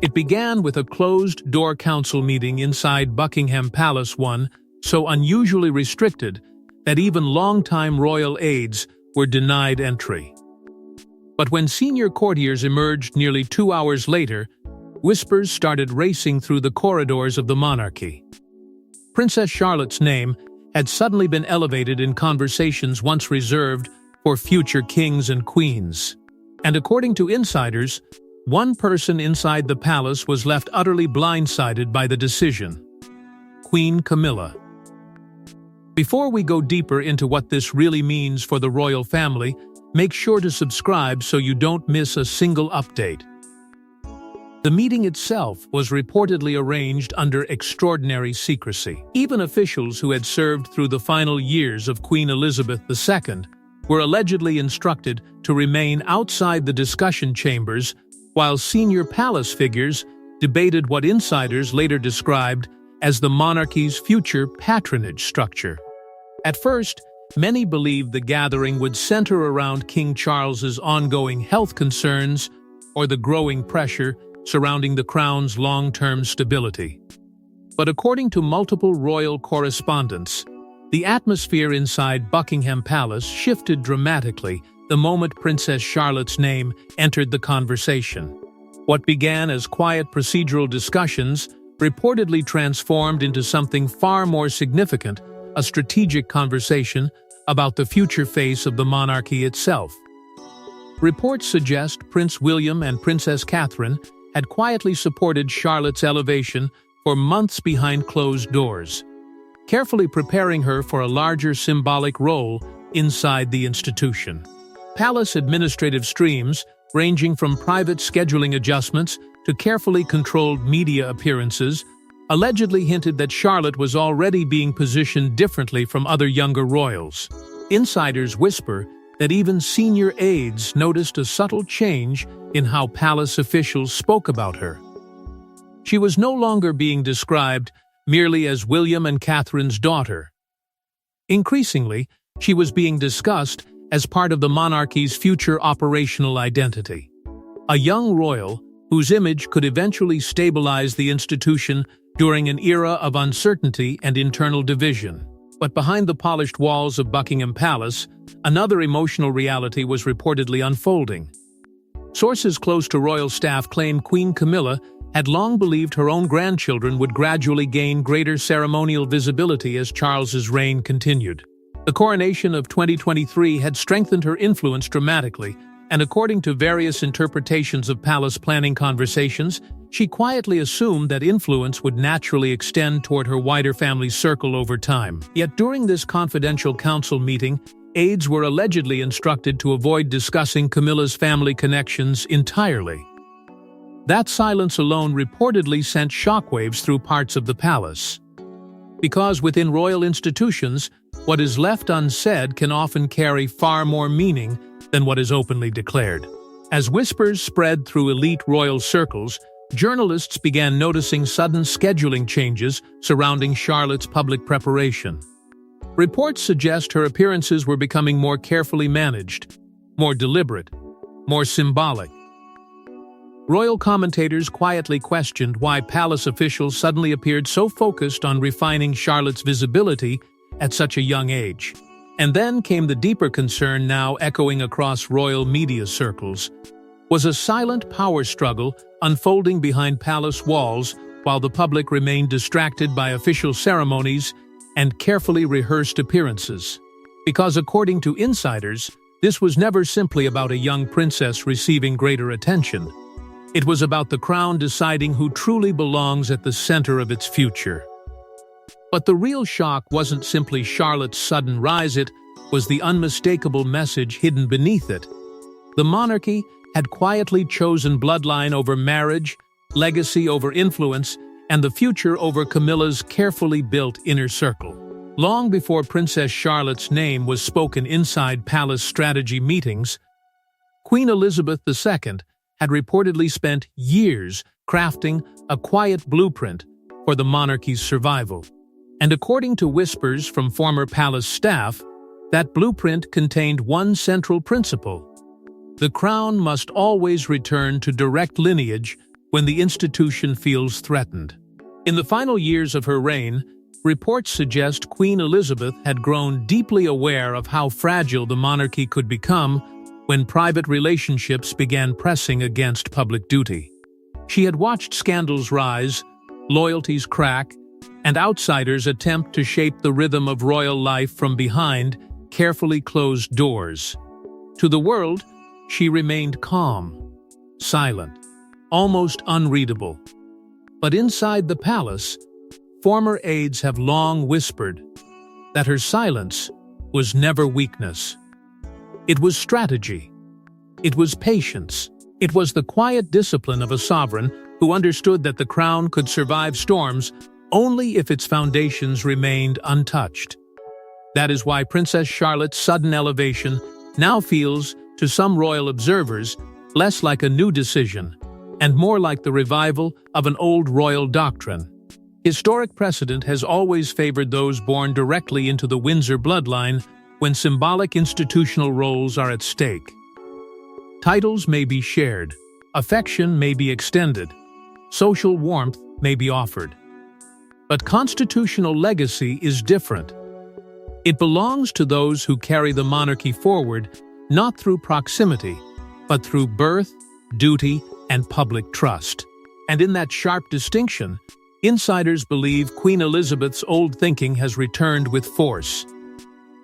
It began with a closed-door council meeting inside Buckingham Palace, one so unusually restricted that even longtime royal aides were denied entry. But when senior courtiers emerged nearly 2 hours later, whispers started racing through the corridors of the monarchy. Princess Charlotte's name had suddenly been elevated in conversations once reserved for future kings and queens. And according to insiders, one person inside the palace was left utterly blindsided by the decision: Queen Camilla. Before we go deeper into what this really means for the royal family, make sure to subscribe so you don't miss a single update. The meeting itself was reportedly arranged under extraordinary secrecy. Even officials who had served through the final years of Queen Elizabeth II were allegedly instructed to remain outside the discussion chambers, while senior palace figures debated what insiders later described as the monarchy's future patronage structure. At first, many believed the gathering would center around King Charles's ongoing health concerns or the growing pressure surrounding the crown's long-term stability. But according to multiple royal correspondents, the atmosphere inside Buckingham Palace shifted dramatically the moment Princess Charlotte's name entered the conversation. What began as quiet procedural discussions reportedly transformed into something far more significant: a strategic conversation about the future face of the monarchy itself. Reports suggest Prince William and Princess Catherine had quietly supported Charlotte's elevation for months behind closed doors, carefully preparing her for a larger symbolic role inside the institution. Palace administrative streams, ranging from private scheduling adjustments to carefully controlled media appearances, allegedly hinted that Charlotte was already being positioned differently from other younger royals. Insiders whisper that even senior aides noticed a subtle change in how palace officials spoke about her. She was no longer being described merely as William and Catherine's daughter. Increasingly, she was being discussed as part of the monarchy's future operational identity. A young royal whose image could eventually stabilize the institution during an era of uncertainty and internal division. But behind the polished walls of Buckingham Palace, another emotional reality was reportedly unfolding. Sources close to royal staff claim Queen Camilla had long believed her own grandchildren would gradually gain greater ceremonial visibility as Charles's reign continued. The coronation of 2023 had strengthened her influence dramatically, and according to various interpretations of palace planning conversations, she quietly assumed that influence would naturally extend toward her wider family circle over time. Yet during this confidential council meeting, aides were allegedly instructed to avoid discussing Camilla's family connections entirely. That silence alone reportedly sent shockwaves through parts of the palace. Because within royal institutions, what is left unsaid can often carry far more meaning than what is openly declared. As whispers spread through elite royal circles, journalists began noticing sudden scheduling changes surrounding Charlotte's public preparation. Reports suggest her appearances were becoming more carefully managed, more deliberate, more symbolic. Royal commentators quietly questioned why palace officials suddenly appeared so focused on refining Charlotte's visibility at such a young age. And then came the deeper concern, now echoing across royal media circles. Was a silent power struggle unfolding behind palace walls while the public remained distracted by official ceremonies and carefully rehearsed appearances? Because according to insiders, this was never simply about a young princess receiving greater attention. It was about the crown deciding who truly belongs at the center of its future. But the real shock wasn't simply Charlotte's sudden rise, it was the unmistakable message hidden beneath it. The monarchy had quietly chosen bloodline over marriage, legacy over influence, and the future over Camilla's carefully built inner circle. Long before Princess Charlotte's name was spoken inside palace strategy meetings, Queen Elizabeth II had reportedly spent years crafting a quiet blueprint for the monarchy's survival. And according to whispers from former palace staff, that blueprint contained one central principle: the crown must always return to direct lineage when the institution feels threatened. In the final years of her reign, reports suggest Queen Elizabeth had grown deeply aware of how fragile the monarchy could become when private relationships began pressing against public duty. She had watched scandals rise, loyalties crack, and outsiders attempt to shape the rhythm of royal life from behind carefully closed doors. To the world, she remained calm, silent, almost unreadable. But inside the palace, former aides have long whispered that her silence was never weakness. It was strategy. It was patience. It was the quiet discipline of a sovereign who understood that the crown could survive storms only if its foundations remained untouched. That is why Princess Charlotte's sudden elevation now feels, to some royal observers, less like a new decision and more like the revival of an old royal doctrine. Historic precedent has always favored those born directly into the Windsor bloodline when symbolic institutional roles are at stake. Titles may be shared, affection may be extended, social warmth may be offered. But constitutional legacy is different. It belongs to those who carry the monarchy forward, not through proximity, but through birth, duty, and public trust. And in that sharp distinction, insiders believe Queen Elizabeth's old thinking has returned with force.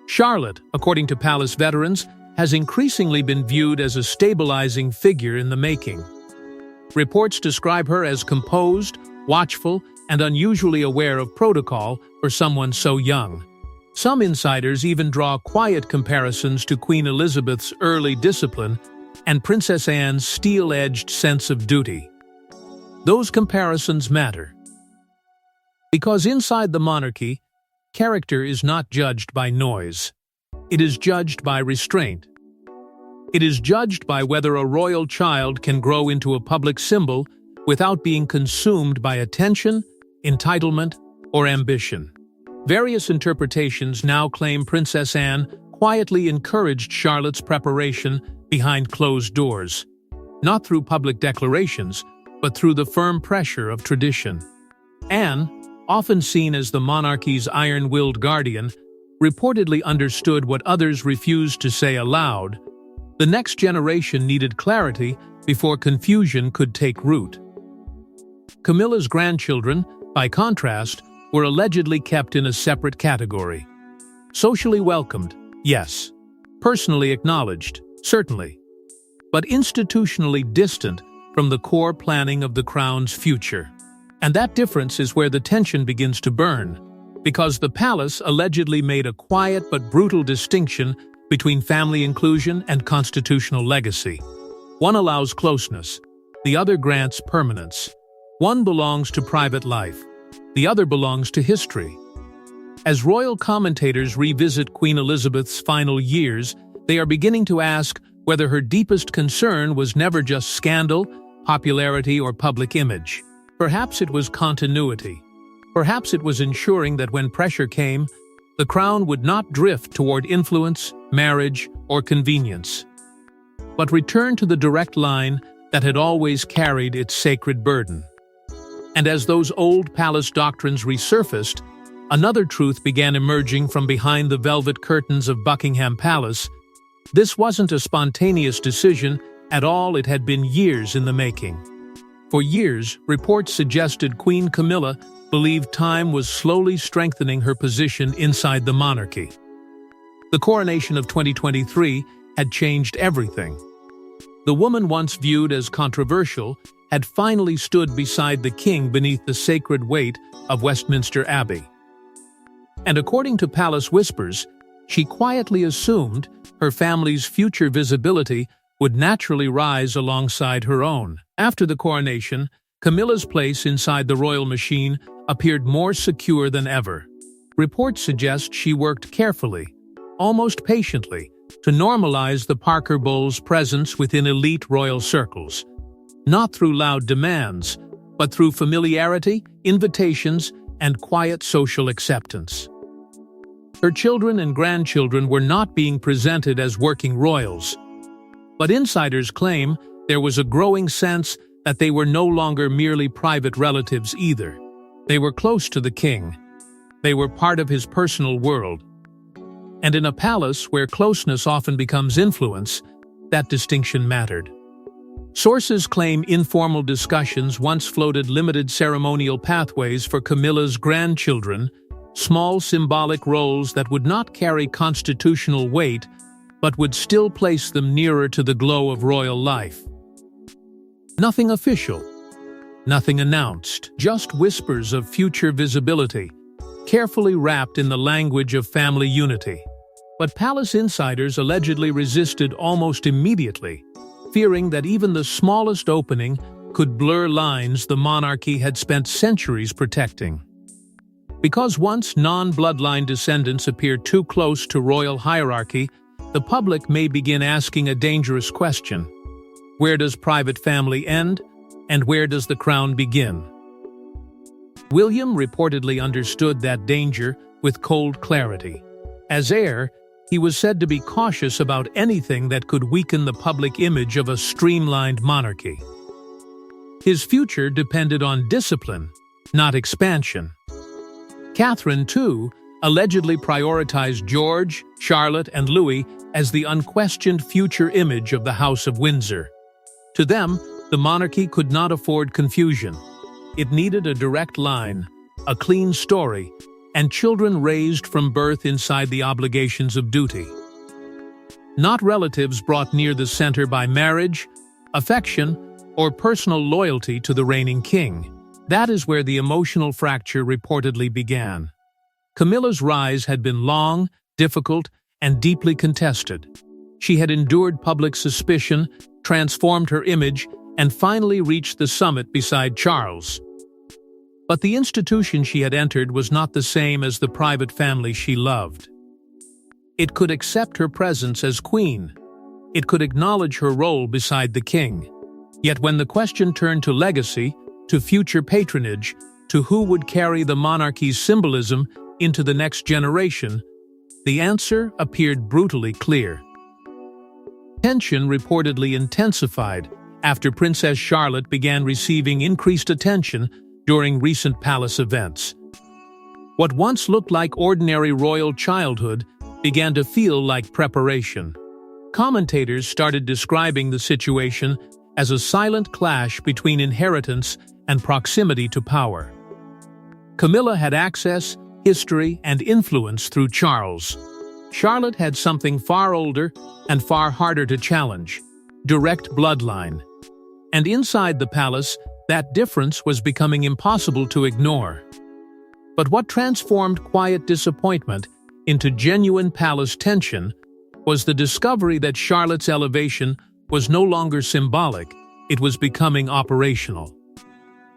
Charlotte, according to palace veterans, has increasingly been viewed as a stabilizing figure in the making. Reports describe her as composed, watchful, and unusually aware of protocol for someone so young. Some insiders even draw quiet comparisons to Queen Elizabeth's early discipline and Princess Anne's steel-edged sense of duty. Those comparisons matter. Because inside the monarchy, character is not judged by noise. It is judged by restraint. It is judged by whether a royal child can grow into a public symbol without being consumed by attention, entitlement, or ambition. Various interpretations now claim Princess Anne quietly encouraged Charlotte's preparation behind closed doors, not through public declarations, but through the firm pressure of tradition. Anne, often seen as the monarchy's iron-willed guardian, reportedly understood what others refused to say aloud. The next generation needed clarity before confusion could take root. Camilla's grandchildren, by contrast, were allegedly kept in a separate category. Socially welcomed, yes. Personally acknowledged, certainly. But institutionally distant from the core planning of the crown's future. And that difference is where the tension begins to burn, because the palace allegedly made a quiet but brutal distinction between family inclusion and constitutional legacy. One allows closeness, the other grants permanence. One belongs to private life, the other belongs to history. As royal commentators revisit Queen Elizabeth's final years, they are beginning to ask whether her deepest concern was never just scandal, popularity, or public image. Perhaps it was continuity. Perhaps it was ensuring that when pressure came, the crown would not drift toward influence, marriage, or convenience, but return to the direct line that had always carried its sacred burden. And as those old palace doctrines resurfaced, another truth began emerging from behind the velvet curtains of Buckingham Palace. This wasn't a spontaneous decision at all, it had been years in the making. For years, reports suggested Queen Camilla believed time was slowly strengthening her position inside the monarchy. The coronation of 2023 had changed everything. The woman once viewed as controversial had finally stood beside the king beneath the sacred weight of Westminster Abbey. And according to palace whispers, she quietly assumed her family's future visibility would naturally rise alongside her own. After the coronation, Camilla's place inside the royal machine appeared more secure than ever. Reports suggest she worked carefully, almost patiently, to normalize the Parker Bowles' presence within elite royal circles. Not through loud demands, but through familiarity, invitations, and quiet social acceptance. Her children and grandchildren were not being presented as working royals. But insiders claim there was a growing sense that they were no longer merely private relatives either. They were close to the king. They were part of his personal world. And in a palace where closeness often becomes influence, that distinction mattered. Sources claim informal discussions once floated limited ceremonial pathways for Camilla's grandchildren, small symbolic roles that would not carry constitutional weight but would still place them nearer to the glow of royal life. Nothing official, nothing announced, just whispers of future visibility, carefully wrapped in the language of family unity. But palace insiders allegedly resisted almost immediately, fearing that even the smallest opening could blur lines the monarchy had spent centuries protecting. Because once non-bloodline descendants appear too close to royal hierarchy, the public may begin asking a dangerous question. Where does private family end, and where does the crown begin? William reportedly understood that danger with cold clarity. As heir, he was said to be cautious about anything that could weaken the public image of a streamlined monarchy. His future depended on discipline, not expansion. Catherine, too, allegedly prioritized George, Charlotte, and Louis as the unquestioned future image of the House of Windsor. To them, the monarchy could not afford confusion. It needed a direct line, a clean story, and children raised from birth inside the obligations of duty. Not relatives brought near the center by marriage, affection, or personal loyalty to the reigning king. That is where the emotional fracture reportedly began. Camilla's rise had been long, difficult, and deeply contested. She had endured public suspicion, transformed her image, and finally reached the summit beside Charles. But the institution she had entered was not the same as the private family she loved. It could accept her presence as queen. It could acknowledge her role beside the king. Yet when the question turned to legacy, to future patronage, to who would carry the monarchy's symbolism into the next generation, the answer appeared brutally clear. Tension reportedly intensified after Princess Charlotte began receiving increased attention during recent palace events. What once looked like ordinary royal childhood began to feel like preparation. Commentators started describing the situation as a silent clash between inheritance and proximity to power. Camilla had access, history, and influence through Charles. Charlotte had something far older and far harder to challenge: direct bloodline. And inside the palace, that difference was becoming impossible to ignore. But what transformed quiet disappointment into genuine palace tension was the discovery that Charlotte's elevation was no longer symbolic, it was becoming operational.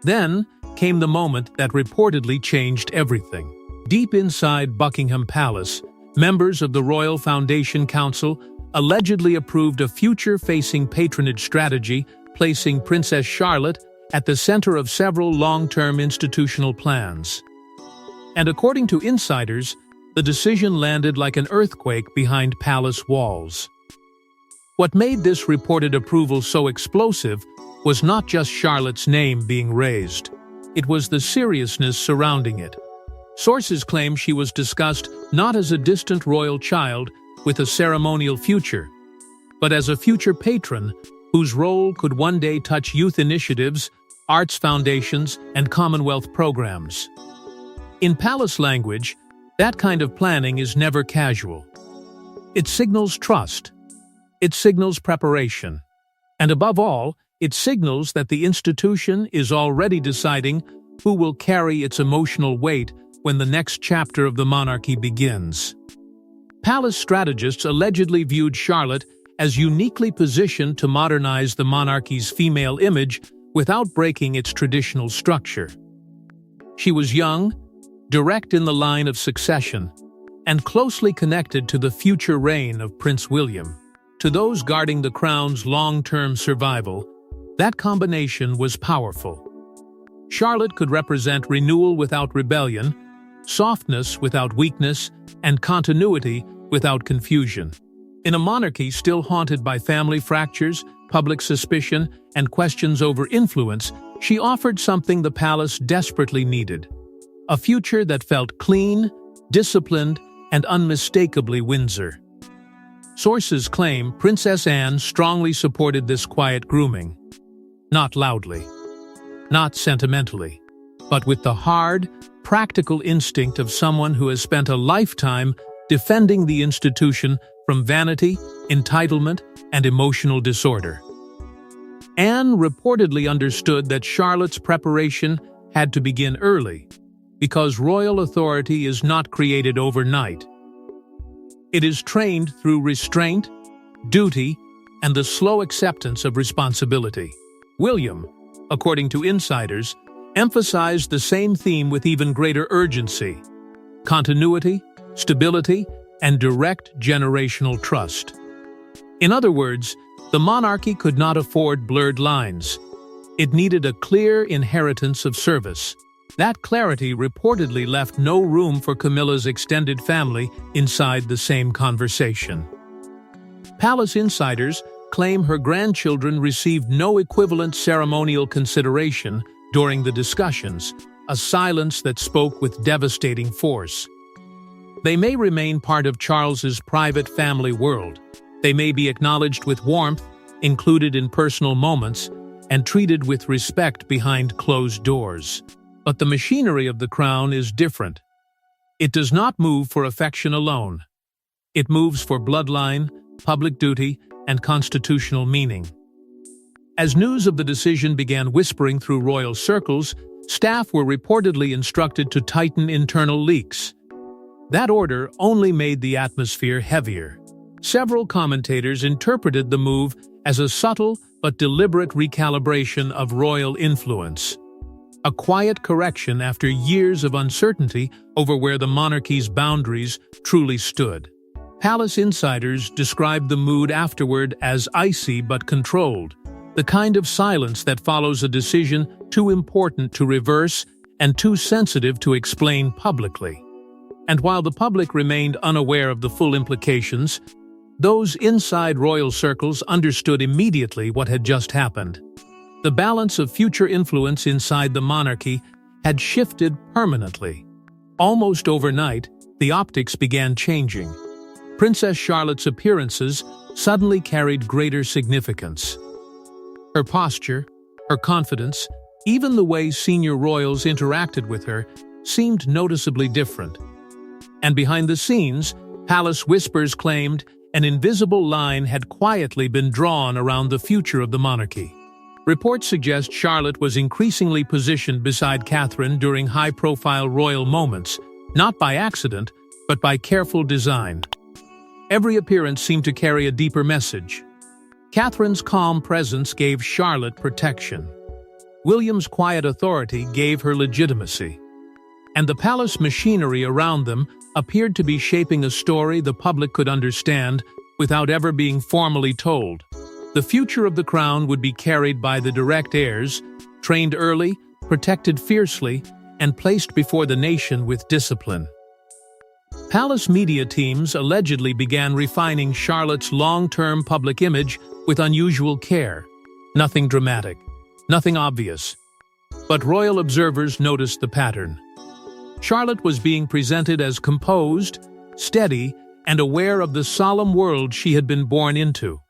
Then came the moment that reportedly changed everything. Deep inside Buckingham Palace, members of the Royal Foundation Council allegedly approved a future-facing patronage strategy, placing Princess Charlotte at the center of several long-term institutional plans. And according to insiders, the decision landed like an earthquake behind palace walls. What made this reported approval so explosive was not just Charlotte's name being raised. It was the seriousness surrounding it. Sources claim she was discussed not as a distant royal child with a ceremonial future, but as a future patron whose role could one day touch youth initiatives, arts foundations, and Commonwealth programs. In palace language, that kind of planning is never casual. It signals trust. It signals preparation. And above all, it signals that the institution is already deciding who will carry its emotional weight when the next chapter of the monarchy begins. Palace strategists allegedly viewed Charlotte as uniquely positioned to modernize the monarchy's female image without breaking its traditional structure. She was young, direct in the line of succession, and closely connected to the future reign of Prince William. To those guarding the crown's long-term survival, that combination was powerful. Charlotte could represent renewal without rebellion, softness without weakness, and continuity without confusion. In a monarchy still haunted by family fractures, public suspicion, and questions over influence, she offered something the palace desperately needed: a future that felt clean, disciplined, and unmistakably Windsor. Sources claim Princess Anne strongly supported this quiet grooming. Not loudly, not sentimentally, but with the hard, practical instinct of someone who has spent a lifetime defending the institution from vanity, entitlement, and emotional disorder. Anne reportedly understood that Charlotte's preparation had to begin early, because royal authority is not created overnight. It is trained through restraint, duty, and the slow acceptance of responsibility. William, according to insiders, emphasized the same theme with even greater urgency: continuity, stability, and direct generational trust. In other words, the monarchy could not afford blurred lines. It needed a clear inheritance of service. That clarity reportedly left no room for Camilla's extended family inside the same conversation. Palace insiders claim her grandchildren received no equivalent ceremonial consideration during the discussions, a silence that spoke with devastating force. They may remain part of Charles's private family world. They may be acknowledged with warmth, included in personal moments, and treated with respect behind closed doors. But the machinery of the crown is different. It does not move for affection alone. It moves for bloodline, public duty, and constitutional meaning. As news of the decision began whispering through royal circles, staff were reportedly instructed to tighten internal leaks. That order only made the atmosphere heavier. Several commentators interpreted the move as a subtle but deliberate recalibration of royal influence. A quiet correction after years of uncertainty over where the monarchy's boundaries truly stood. Palace insiders described the mood afterward as icy but controlled, the kind of silence that follows a decision too important to reverse and too sensitive to explain publicly. And while the public remained unaware of the full implications, those inside royal circles understood immediately what had just happened. The balance of future influence inside the monarchy had shifted permanently. Almost overnight, the optics began changing. Princess Charlotte's appearances suddenly carried greater significance. Her posture, her confidence, even the way senior royals interacted with her, seemed noticeably different. And behind the scenes, palace whispers claimed an invisible line had quietly been drawn around the future of the monarchy. Reports suggest Charlotte was increasingly positioned beside Catherine during high-profile royal moments, not by accident, but by careful design. Every appearance seemed to carry a deeper message. Catherine's calm presence gave Charlotte protection. William's quiet authority gave her legitimacy. And the palace machinery around them appeared to be shaping a story the public could understand without ever being formally told. The future of the crown would be carried by the direct heirs, trained early, protected fiercely, and placed before the nation with discipline. Palace media teams allegedly began refining Charlotte's long-term public image with unusual care. Nothing dramatic, nothing obvious. But royal observers noticed the pattern. Charlotte was being presented as composed, steady, and aware of the solemn world she had been born into.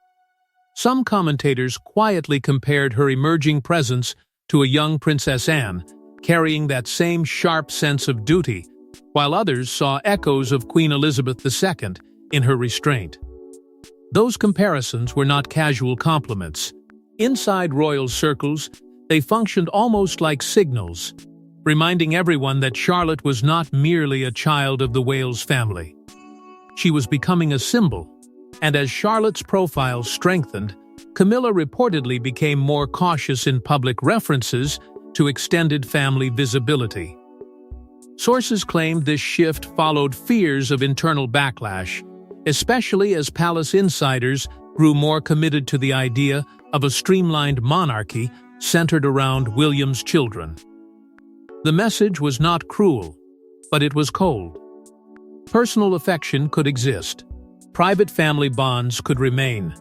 Some commentators quietly compared her emerging presence to a young Princess Anne, carrying that same sharp sense of duty, while others saw echoes of Queen Elizabeth II in her restraint. Those comparisons were not casual compliments. Inside royal circles, they functioned almost like signals, reminding everyone that Charlotte was not merely a child of the Wales family. She was becoming a symbol, and as Charlotte's profile strengthened, Camilla reportedly became more cautious in public references to extended family visibility. Sources claimed this shift followed fears of internal backlash, especially as palace insiders grew more committed to the idea of a streamlined monarchy centered around William's children. The message was not cruel, but it was cold. Personal affection could exist. Private family bonds could remain.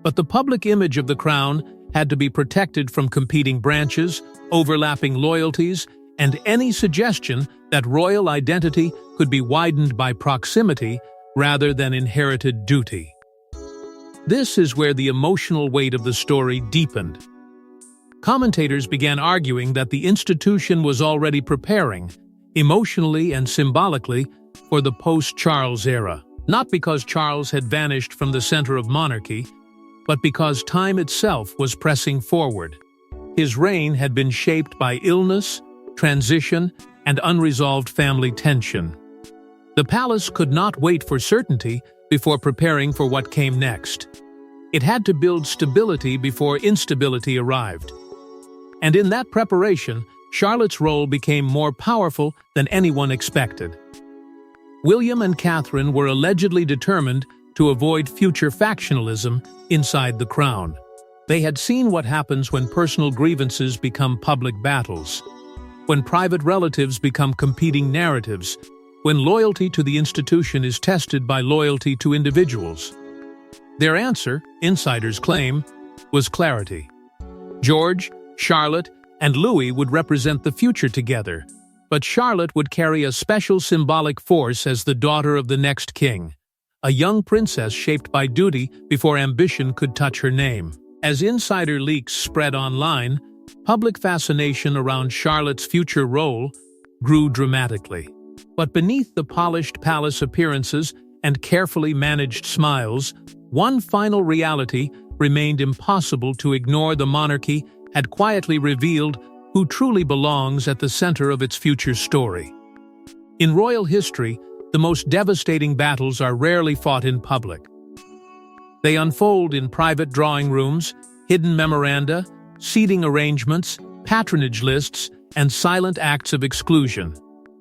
But the public image of the crown had to be protected from competing branches, overlapping loyalties, and any suggestion that royal identity could be widened by proximity rather than inherited duty. This is where the emotional weight of the story deepened. Commentators began arguing that the institution was already preparing, emotionally and symbolically, for the post-Charles era, not because Charles had vanished from the center of monarchy, but because time itself was pressing forward. His reign had been shaped by illness, transition, and unresolved family tension. The palace could not wait for certainty before preparing for what came next. It had to build stability before instability arrived. And in that preparation, Charlotte's role became more powerful than anyone expected. William and Catherine were allegedly determined to avoid future factionalism inside the crown. They had seen what happens when personal grievances become public battles, when private relatives become competing narratives, when loyalty to the institution is tested by loyalty to individuals. Their answer, insiders claim, was clarity. George, Charlotte, and Louis would represent the future together, but Charlotte would carry a special symbolic force as the daughter of the next king, a young princess shaped by duty before ambition could touch her name. As insider leaks spread online, public fascination around Charlotte's future role grew dramatically. But beneath the polished palace appearances and carefully managed smiles, one final reality remained impossible to ignore. The monarchy had quietly revealed who truly belongs at the center of its future story. In royal history, the most devastating battles are rarely fought in public. They unfold in private drawing rooms, hidden memoranda, seating arrangements, patronage lists, and silent acts of exclusion.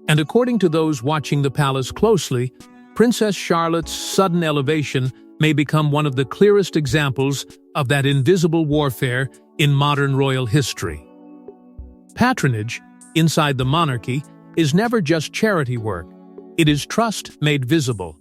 And according to those watching the palace closely, Princess Charlotte's sudden elevation may become one of the clearest examples of that invisible warfare in modern royal history. Patronage, inside the monarchy, is never just charity work. It is trust made visible.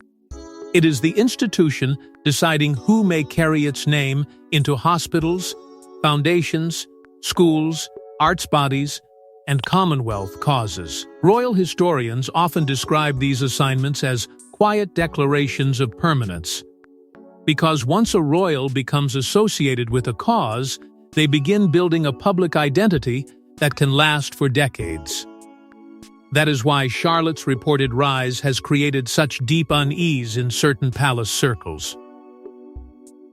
It is the institution deciding who may carry its name into hospitals, foundations, schools, arts bodies, and Commonwealth causes. Royal historians often describe these assignments as quiet declarations of permanence. Because once a royal becomes associated with a cause, they begin building a public identity that can last for decades. That is why Charlotte's reported rise has created such deep unease in certain palace circles.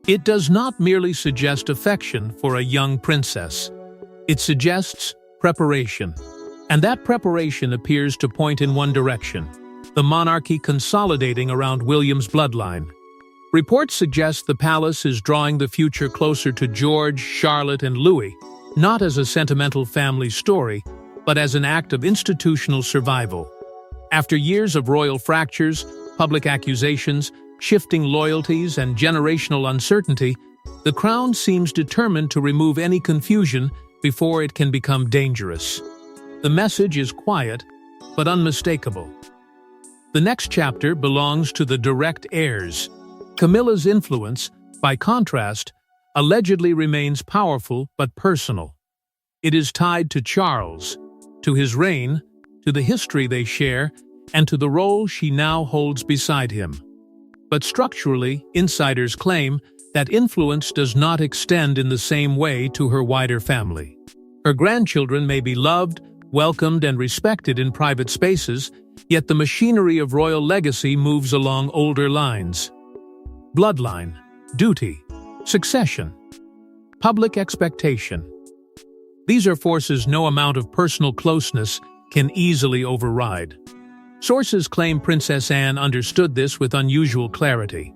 It does not merely suggest affection for a young princess. It suggests preparation. And that preparation appears to point in one direction: the monarchy consolidating around William's bloodline. Reports suggest the palace is drawing the future closer to George, Charlotte, and Louis, not as a sentimental family story, but as an act of institutional survival. After years of royal fractures, public accusations, shifting loyalties, and generational uncertainty, the crown seems determined to remove any confusion before it can become dangerous. The message is quiet, but unmistakable. The next chapter belongs to the direct heirs. Camilla's influence, by contrast, allegedly remains powerful but personal. It is tied to Charles, to his reign, to the history they share, and to the role she now holds beside him. But structurally, insiders claim that influence does not extend in the same way to her wider family. Her grandchildren may be loved, welcomed, and respected in private spaces, yet the machinery of royal legacy moves along older lines. Bloodline, duty, succession, public expectation. These are forces no amount of personal closeness can easily override. Sources claim Princess Anne understood this with unusual clarity.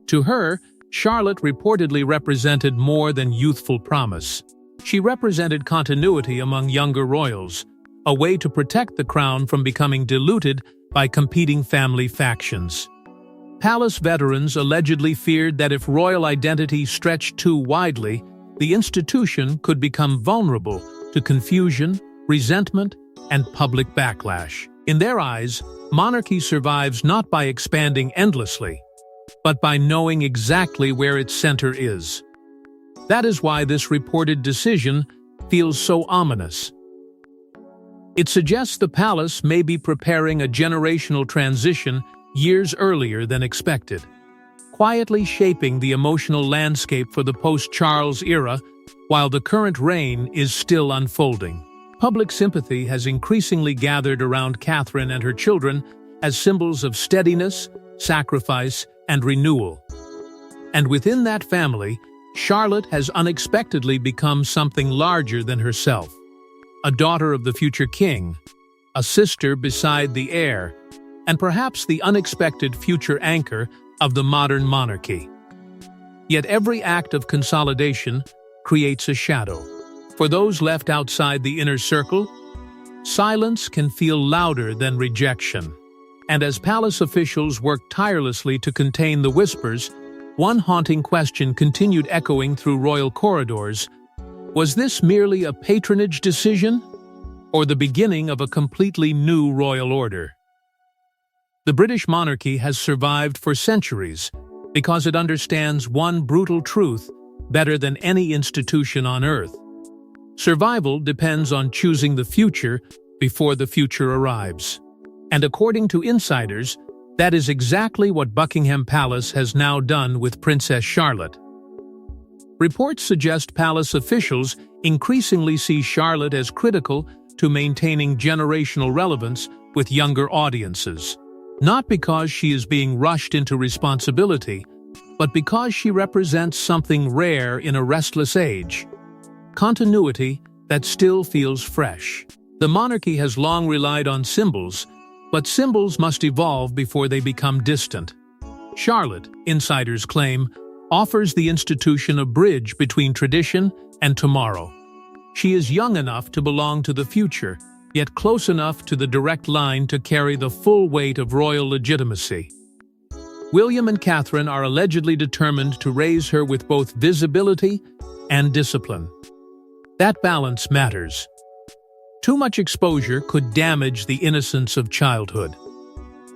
To her, Charlotte reportedly represented more than youthful promise. She represented continuity among younger royals, a way to protect the crown from becoming diluted by competing family factions. Palace veterans allegedly feared that if royal identity stretched too widely, the institution could become vulnerable to confusion, resentment, and public backlash. In their eyes, monarchy survives not by expanding endlessly, but by knowing exactly where its center is. That is why this reported decision feels so ominous. It suggests the palace may be preparing a generational transition years earlier than expected, quietly shaping the emotional landscape for the post-Charles era while the current reign is still unfolding. Public sympathy has increasingly gathered around Catherine and her children as symbols of steadiness, sacrifice, and renewal. And within that family, Charlotte has unexpectedly become something larger than herself. A daughter of the future king, a sister beside the heir, and perhaps the unexpected future anchor of the modern monarchy. Yet every act of consolidation creates a shadow. For those left outside the inner circle, silence can feel louder than rejection. And as palace officials worked tirelessly to contain the whispers, one haunting question continued echoing through royal corridors. Was this merely a patronage decision, or the beginning of a completely new royal order? The British monarchy has survived for centuries because it understands one brutal truth better than any institution on earth. Survival depends on choosing the future before the future arrives. And according to insiders, that is exactly what Buckingham Palace has now done with Princess Charlotte. Reports suggest palace officials increasingly see Charlotte as critical to maintaining generational relevance with younger audiences, not because she is being rushed into responsibility, but because she represents something rare in a restless age: continuity that still feels fresh. The monarchy has long relied on symbols, but symbols must evolve before they become distant. Charlotte, insiders claim, offers the institution a bridge between tradition and tomorrow. She is young enough to belong to the future, yet close enough to the direct line to carry the full weight of royal legitimacy. William and Catherine are allegedly determined to raise her with both visibility and discipline. That balance matters. Too much exposure could damage the innocence of childhood.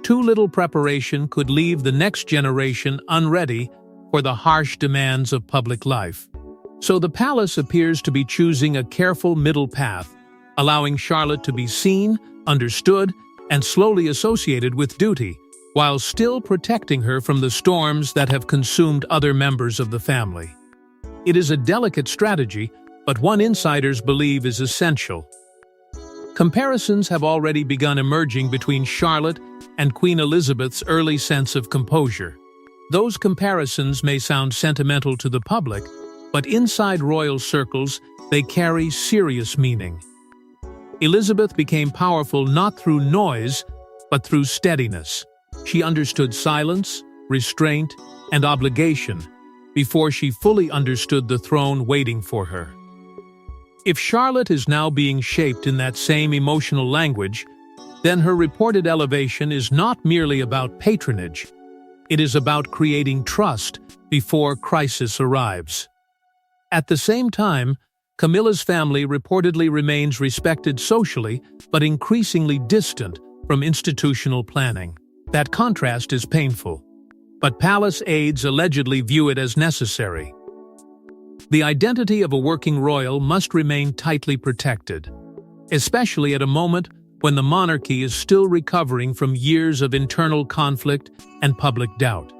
Too little preparation could leave the next generation unready for the harsh demands of public life. So the palace appears to be choosing a careful middle path, allowing Charlotte to be seen, understood, and slowly associated with duty, while still protecting her from the storms that have consumed other members of the family. It is a delicate strategy, but one insiders believe is essential. Comparisons have already begun emerging between Charlotte and Queen Elizabeth's early sense of composure. Those comparisons may sound sentimental to the public, but inside royal circles, they carry serious meaning. Elizabeth became powerful not through noise, but through steadiness. She understood silence, restraint, and obligation before she fully understood the throne waiting for her. If Charlotte is now being shaped in that same emotional language, then her reported elevation is not merely about patronage. It is about creating trust before crisis arrives. At the same time, Camilla's family reportedly remains respected socially, but increasingly distant from institutional planning. That contrast is painful, but palace aides allegedly view it as necessary. The identity of a working royal must remain tightly protected, especially at a moment when the monarchy is still recovering from years of internal conflict and public doubt.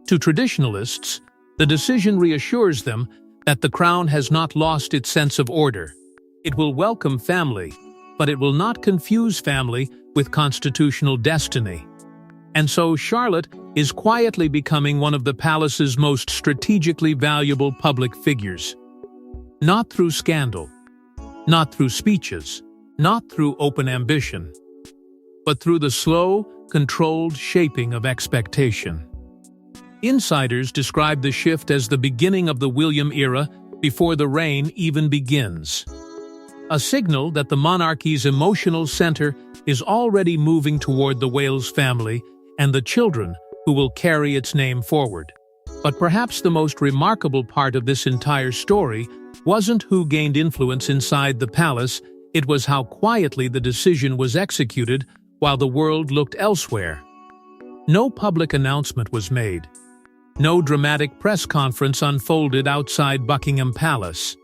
To traditionalists, the decision reassures them that the crown has not lost its sense of order. It will welcome family, but it will not confuse family with constitutional destiny. And so Charlotte is quietly becoming one of the palace's most strategically valuable public figures. Not through scandal, not through speeches, not through open ambition, but through the slow, controlled shaping of expectation. Insiders describe the shift as the beginning of the William era before the reign even begins. A signal that the monarchy's emotional center is already moving toward the Wales family and the children who will carry its name forward. But perhaps the most remarkable part of this entire story wasn't who gained influence inside the palace, it was how quietly the decision was executed while the world looked elsewhere. No public announcement was made. No dramatic press conference unfolded outside Buckingham Palace.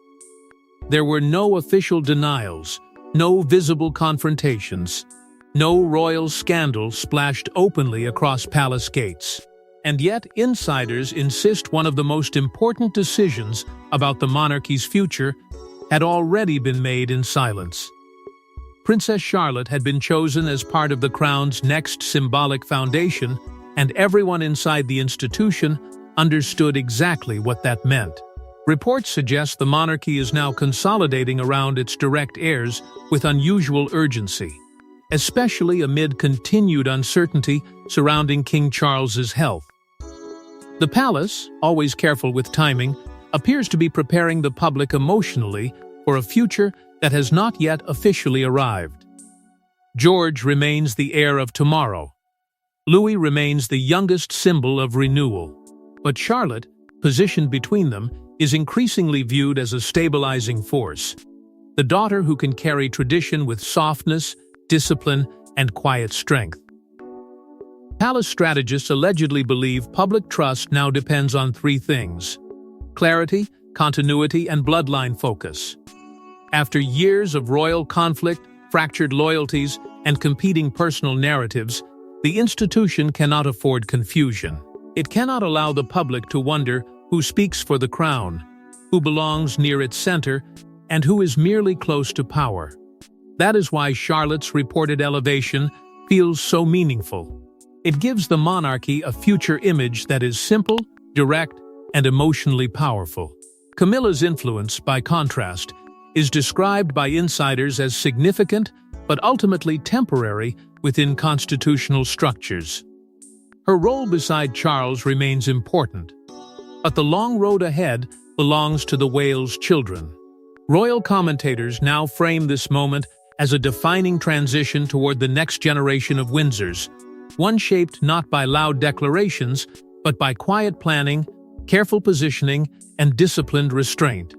There were no official denials, no visible confrontations, no royal scandal splashed openly across palace gates. And yet, insiders insist one of the most important decisions about the monarchy's future had already been made in silence. Princess Charlotte had been chosen as part of the crown's next symbolic foundation, and everyone inside the institution understood exactly what that meant. Reports suggest the monarchy is now consolidating around its direct heirs with unusual urgency, especially amid continued uncertainty surrounding King Charles's health. The palace, always careful with timing, appears to be preparing the public emotionally for a future that has not yet officially arrived. George remains the heir of tomorrow. Louis remains the youngest symbol of renewal. But Charlotte, positioned between them, is increasingly viewed as a stabilizing force. The daughter who can carry tradition with softness, discipline, and quiet strength. Palace strategists allegedly believe public trust now depends on three things: clarity, continuity, and bloodline focus. After years of royal conflict, fractured loyalties, and competing personal narratives, the institution cannot afford confusion. It cannot allow the public to wonder who speaks for the crown, who belongs near its center, and who is merely close to power. That is why Charlotte's reported elevation feels so meaningful. It gives the monarchy a future image that is simple, direct, and emotionally powerful. Camilla's influence, by contrast, is described by insiders as significant but ultimately temporary within constitutional structures. Her role beside Charles remains important, but the long road ahead belongs to the Wales children. Royal commentators now frame this moment as a defining transition toward the next generation of Windsors, one shaped not by loud declarations, but by quiet planning, careful positioning, and disciplined restraint.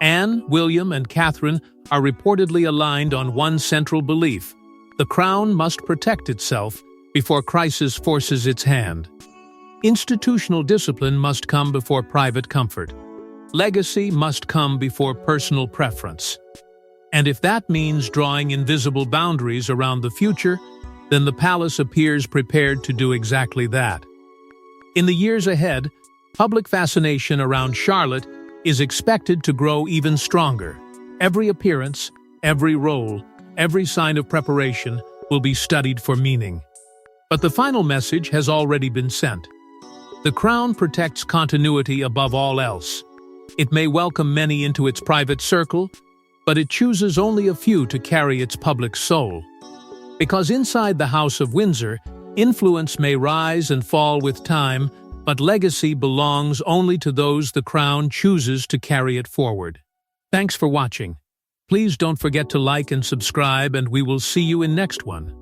Anne, William, and Catherine are reportedly aligned on one central belief: the crown must protect itself before crisis forces its hand. Institutional discipline must come before private comfort. Legacy must come before personal preference. And if that means drawing invisible boundaries around the future, then the palace appears prepared to do exactly that. In the years ahead, public fascination around Charlotte is expected to grow even stronger. Every appearance, every role, every sign of preparation will be studied for meaning. But the final message has already been sent. The crown protects continuity above all else. It may welcome many into its private circle, but it chooses only a few to carry its public soul. Because inside the House of Windsor, influence may rise and fall with time, but legacy belongs only to those the crown chooses to carry it forward. Thanks for watching. Please don't forget to like and subscribe, and we will see you in next one.